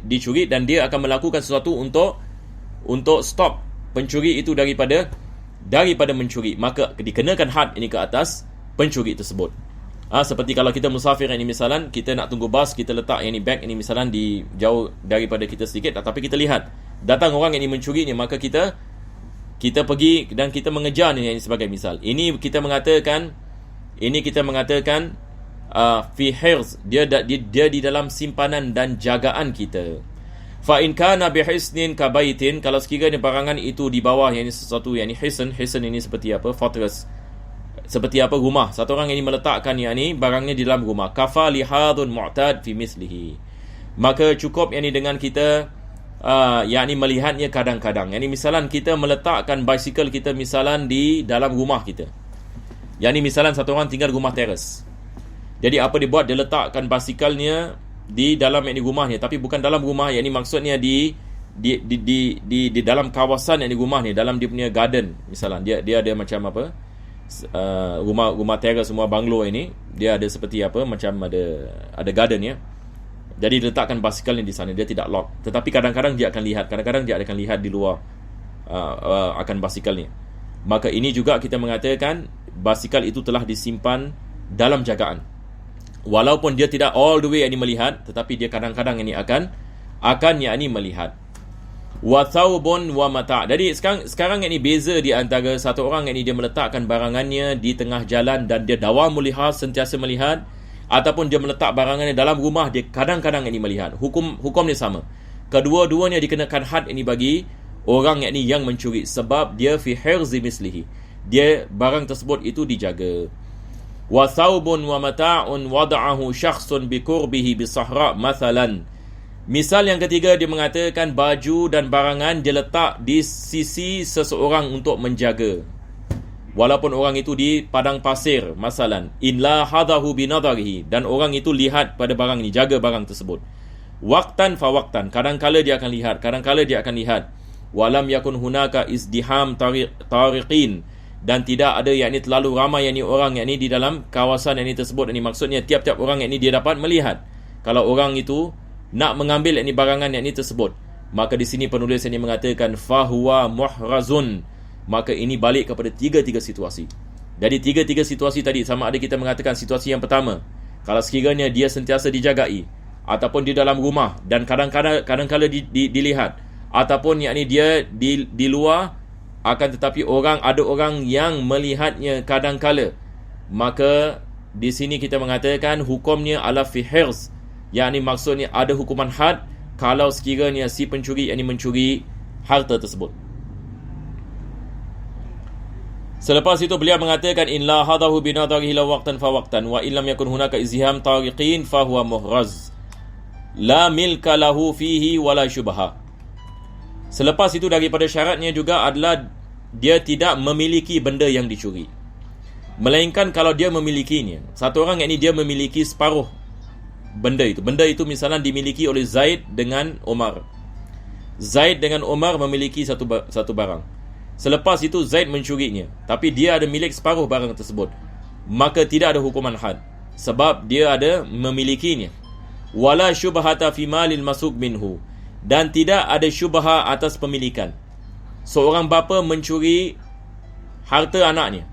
dicuri, dan dia akan melakukan sesuatu untuk stop pencuri itu daripada mencuri. Maka dikenakan had ini ke atas pencuri tersebut. Seperti kalau kita musafir ini, misalan kita nak tunggu bas, kita letak ini beg ini misalan di jauh daripada kita sedikit, tapi kita lihat datang orang yang ini mencuri ni, maka kita pergi dan kita mengejar ni sebagai misal. Ini kita mengatakan fi hirz, dia di dalam simpanan dan jagaan kita. Fa in kana bihisnin ka baitin, kalau sekiranya barangan itu di bawah yang ini sesuatu yang ini hisn ini seperti apa, fortress, seperti apa rumah. Satu orang ini meletakkan yang ini barangnya di dalam rumah. Kafa lihadun mu'tad fi mislihi, maka cukup yang ini dengan kita yang ini melihatnya kadang-kadang. Yang ini misalan kita meletakkan bicycle kita misalan di dalam rumah kita. Yang ini misalan satu orang tinggal rumah teres. Jadi apa dia buat? Dia letakkan basikalnya di dalam yang ini rumahnya, tapi bukan dalam rumah. Yang ini maksudnya di dalam kawasan yang ini rumah ni, dalam dia punya garden misalan. Dia ada macam apa? Rumah teres, semua banglo ini dia ada seperti apa, macam ada garden ya. Jadi letakkan basikalnya di sana, dia tidak lock. Tetapi kadang-kadang dia akan lihat di luar akan basikalnya. Maka ini juga kita mengatakan basikal itu telah disimpan dalam jagaan. Walaupun dia tidak all the way yang ini melihat, tetapi dia kadang-kadang ini akan yang ini melihat. Wa thawbun wa mata'. Jadi sekarang ini beza di antara satu orang yang ini dia meletakkan barangannya di tengah jalan dan dia dawamul lihat, sentiasa melihat, ataupun dia meletak barangannya dalam rumah, dia kadang-kadang ini melihat. Hukumnya sama. Kedua-duanya dikenakan had ini bagi orang yang ini yang mencuri, sebab dia fi hirzi mislihi, dia barang tersebut itu dijaga. Wa thawbun wa mata'un wada'ahu syakhsun bi qurbihi bi sahra mathalan. Misal yang ketiga, dia mengatakan baju dan barangan dia letak di sisi seseorang untuk menjaga, walaupun orang itu di padang pasir masalan. In la hadahu binadarihi, dan orang itu lihat pada barang ini, jaga barang tersebut. Waqtan fa waqtan, kadang-kala dia akan lihat, kadang-kala dia akan lihat. Walam yakun hunaka izdiham tariqin, dan tidak ada yang ini terlalu ramai yang ini orang yang ini di dalam kawasan yang ini tersebut. Ini maksudnya tiap-tiap orang yang ini dia dapat melihat kalau orang itu nak mengambil yang ini barangan yang ini tersebut. Maka di sini penulis ini mengatakan fahuwa muhrazun, maka ini balik kepada tiga-tiga situasi. Jadi tiga-tiga situasi tadi, sama ada kita mengatakan situasi yang pertama, kalau sekiranya dia sentiasa dijagai, ataupun di dalam rumah dan kadang-kadang dilihat, ataupun yakni dia di luar, akan tetapi ada orang yang melihatnya kadang-kala, maka di sini kita mengatakan hukumnya ala fi hirz, yakni maksudnya ada hukuman had kalau sekiranya si pencuri yakni mencuri harta tersebut. Selepas itu beliau mengatakan in la hadahu binadarihi la waqtan fa waqtan wa illam yakun hunaka izham tariqin fa huwa muhraz la milka lahu fihi wala syubha. Selepas itu daripada syaratnya juga adalah dia tidak memiliki benda yang dicuri, melainkan kalau dia memilikinya. Satu orang yang ini dia memiliki separuh benda itu misalnya dimiliki oleh Zaid dengan Umar. Zaid dengan Umar memiliki satu barang. Selepas itu Zaid mencurinya, tapi dia ada milik separuh barang tersebut, maka tidak ada hukuman had, sebab dia ada memilikinya. Wala syubhata fi malil masuk minhu, dan tidak ada syubha atas pemilikan. Seorang bapa mencuri harta anaknya,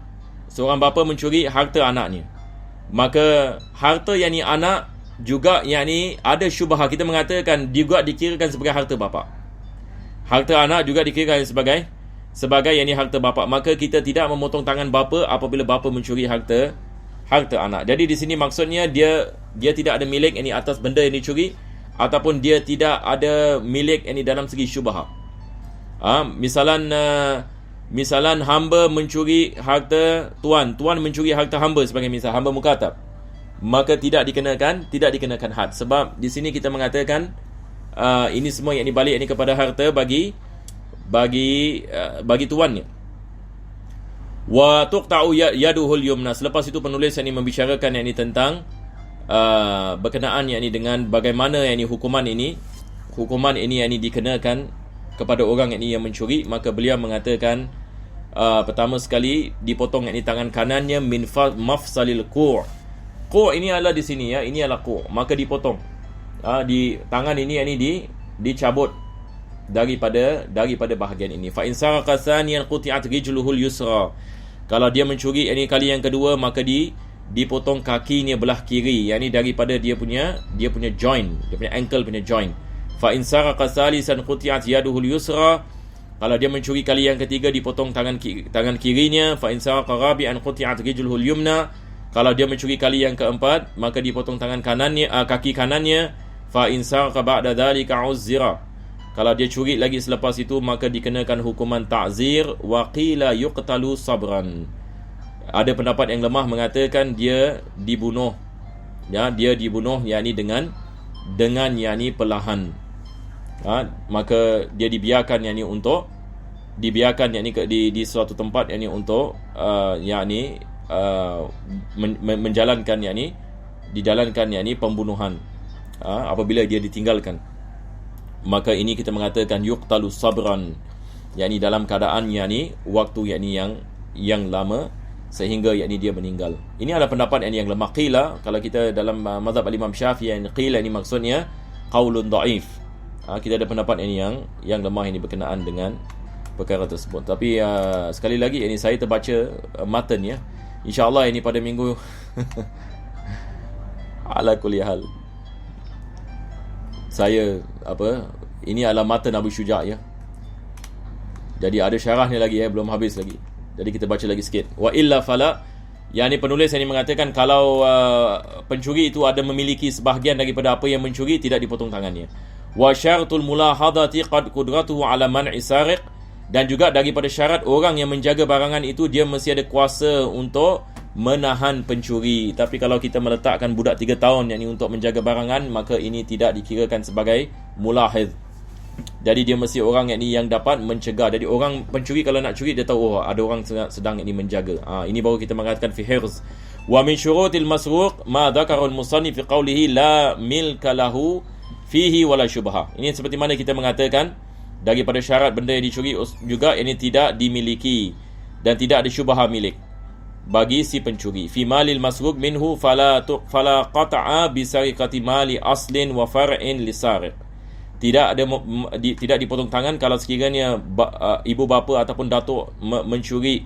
maka harta yang ni anak juga yang ni ada syubha, kita mengatakan juga dikirakan sebagai harta bapa. Harta anak juga dikirakan sebagai yang ni harta bapa. Maka kita tidak memotong tangan bapa apabila bapa mencuri harta anak. Jadi di sini maksudnya dia tidak ada milik yang ni atas benda yang dicuri, ataupun dia tidak ada milik yang ni dalam segi syubha. Misalan hamba mencuri harta tuan mencuri harta hamba, sebagai misal hamba mukatab, maka tidak dikenakan had, sebab di sini kita mengatakan ini semua yang dibalik ini kepada harta bagi tuannya. Wa tuqta'u yaduhul yumna. Selepas itu penulis yang ini membicarakan yang ini tentang berkenaan yang ini dengan bagaimana yang ini hukuman ini yang ini dikenakan kepada orang yang mencuri, maka beliau mengatakan pertama sekali dipotong tangan kanannya min mafsalil qu'. Qu' ini adalah di sini ya, ini adalah qu', maka dipotong. Di tangan ini dicabut daripada bahagian ini. Fa in saraka thaniyan quti'at rijluhul yusra. Kalau dia mencuri kali yang kedua, maka dipotong kakinya belah kiri, yakni daripada dia punya joint, dia punya ankle punya joint. Fa in saraka thalisan quti'at yaduhul yusra. Kalau dia mencuri kali yang ketiga, dipotong tangan kirinya. Fa in saraka rabi'an quti'at rijluhul yumna. Kalau dia mencuri kali yang keempat, maka dipotong kaki kanannya. Fa in saraka ba'da dhalika uzzira. Kalau dia curi lagi selepas itu, maka dikenakan hukuman ta'zir. Wa qila yuqtalu sabran. Ada pendapat yang lemah mengatakan dia dibunuh. Ya, dia dibunuh yakni dengan yakni perlahan. Maka dia dibiarkan di suatu tempat untuk menjalankan dijalankan pembunuhan. Apabila dia ditinggalkan, maka ini kita mengatakan yuqtalu sabran, yakni dalam keadaan waktu yang lama sehingga dia meninggal. Ini adalah pendapat yang lemah. Qila, kalau kita dalam mazhab Imam Syafi'i, qila ini maksudnya qaulun dhaif. Kita ada pendapat yang lemah ini berkenaan dengan perkara tersebut. Tapi sekali lagi saya terbaca matan ya. InsyaAllah ini pada minggu ala kulli hal. Saya ini adalah matan Abu Syuja' ya. Jadi ada syarahnya lagi belum habis lagi. Jadi kita baca lagi sikit. Wa illa fala, penulis ini mengatakan kalau pencuri itu ada memiliki sebahagian daripada apa yang mencuri, tidak dipotong tangannya. Wa syaratul mulahadati qad qudratuhu ala man'i sariq, dan juga daripada syarat orang yang menjaga barangan itu dia mesti ada kuasa untuk menahan pencuri. Tapi kalau kita meletakkan budak 3 tahun untuk menjaga barangan, maka ini tidak dikirakan sebagai mulahid. Jadi dia mesti orang yang dapat mencegah. Jadi orang pencuri kalau nak curi, dia tahu ada orang sedang menjaga. Ini baru kita mengatakan fi hirz. Wa min syurutil masruq ma dzakara al-musannif fi qawlihi la milka lahu fihi wala syubha. Ini seperti mana kita mengatakan daripada syarat benda yang dicuri juga ini tidak dimiliki dan tidak ada syubha milik bagi si pencuri. Fi malil masruq minhu fala qata'a bi sariqati mali aslin wa far'in lisariq. Tidak dipotong tangan kalau sekiranya ibu bapa ataupun datuk mencuri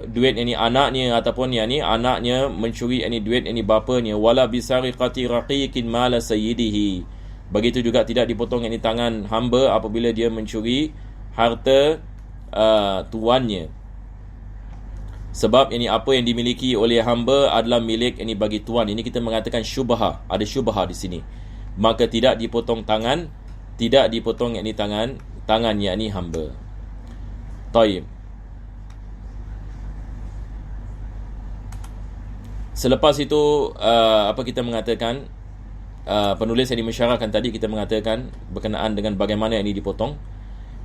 duit anaknya, ataupun anaknya mencuri duit bapanya. Wala bisariqati raqiqin mala sayyidihi. Begitu juga tidak dipotong tangan hamba apabila dia mencuri harta tuannya. Sebab apa yang dimiliki oleh hamba adalah milik bagi tuan. Ini kita mengatakan syubhah, ada syubhah di sini. Maka tidak dipotong tangan, tangan hamba. Taib. Selepas itu kita mengatakan penulis yang dimensyarahkan tadi, kita mengatakan berkenaan dengan bagaimana ini dipotong.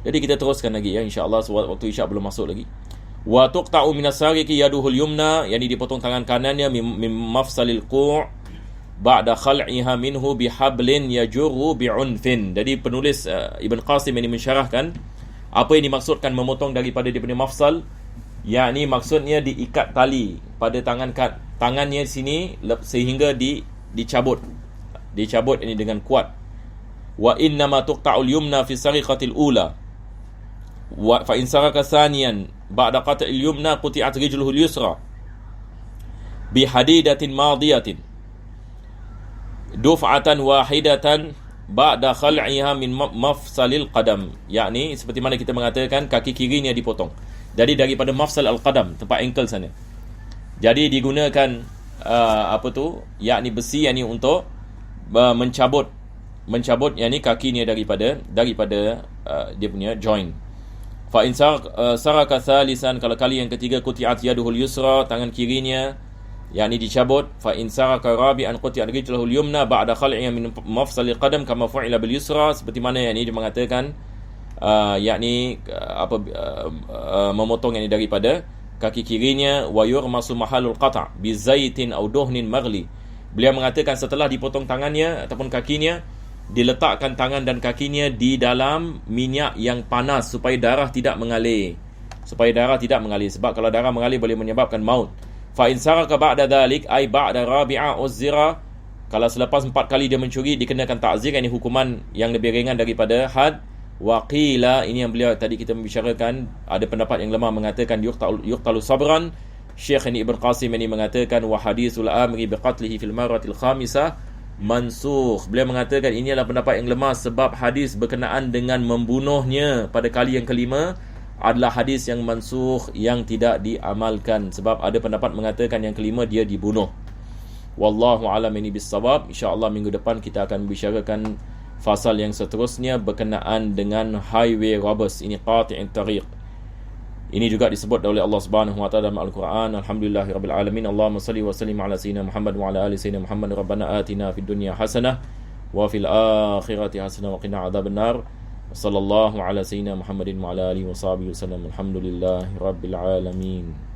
Jadi kita teruskan lagi ya, insya-Allah waktu isyak belum masuk lagi. Wa tuqta'u minas sariqi yaduhul yumna, yang dipotong tangan kanannya mim mafsalil qu' ba'da khal'iha minhu bihablin yajurru bi'unfin. Jadi penulis Ibn Qasim ini mensyarahkan apa yang dimaksudkan memotong daripada dia punya mafsal, yakni maksudnya diikat tali pada tangannya sini sehingga dicabut ini dengan kuat. Wa inna ma tuqta'ul yumna fi sariqatil ula wa fa in saraka thaniyan ba'da qat'il yumna quti'at rijluhul yusra bi hadidatin madiyatin duf'atan wahidatan ba'da khal'iha min mafsalil qadam. Yakni seperti mana kita mengatakan kaki kirinya dipotong. Jadi daripada mafsal al-qadam, tempat ankle sana. Jadi digunakan yakni besi untuk mencabut yakni kakinya daripada dia punya joint. Fa in saraka thalisan, kalau kali yang ketiga quti'at yaduhul yusra, tangan kirinya yakni dicabut. Fa in saraka rabi'an quti'at rijluhul yumna ba'da khal'iha min mafsalil qadam kama fu'ila bil yusra, seperti mana yakni dia mengatakan yakni memotong yakni daripada kaki kirinya. Wa yurmasu mahalul qata' bi zaitin aw duhnin maghli. Beliau mengatakan setelah dipotong tangannya ataupun kakinya, diletakkan tangan dan kakinya di dalam minyak yang panas supaya darah tidak mengalir. Sebab kalau darah mengalir boleh menyebabkan maut. Fa in saraka ba'da dhalik ay ba'da rabi'a uzira, kalau selepas 4 kali dia mencuri dikenakan ta'zir, ini hukuman yang lebih ringan daripada had. Waqila, ini yang beliau tadi kita membicarakan, ada pendapat yang lemah mengatakan yuqtalu sabran. Syekh ini Ibn Qasim ini mengatakan wa hadithul amri biqatlihi fil maratil khamisah mansukh. Beliau mengatakan ini adalah pendapat yang lemah sebab hadis berkenaan dengan membunuhnya pada kali yang kelima adalah hadis yang mansukh, yang tidak diamalkan. Sebab ada pendapat mengatakan yang kelima dia dibunuh. Wallahu alam ini bissawab. InsyaAllah minggu depan kita akan membicarakan fasal yang seterusnya berkenaan dengan highway robbers. Ini qati'in tariq. Ini juga disebut oleh Allah Subhanahu wa taala dalam Al-Quran. Alhamdulillahirabbil alamin. Allahumma salli wa sallim ala sayyidina Muhammad wa ala ali sayyidina Muhammad. Rabbana atina fid dunya hasanah wa fil akhirati hasanah wa qina adzabannar. Sallallahu ala sayyidina Muhammadin wa ala alihi wa sahbihi wasallam. Alhamdulillahirabbil alamin.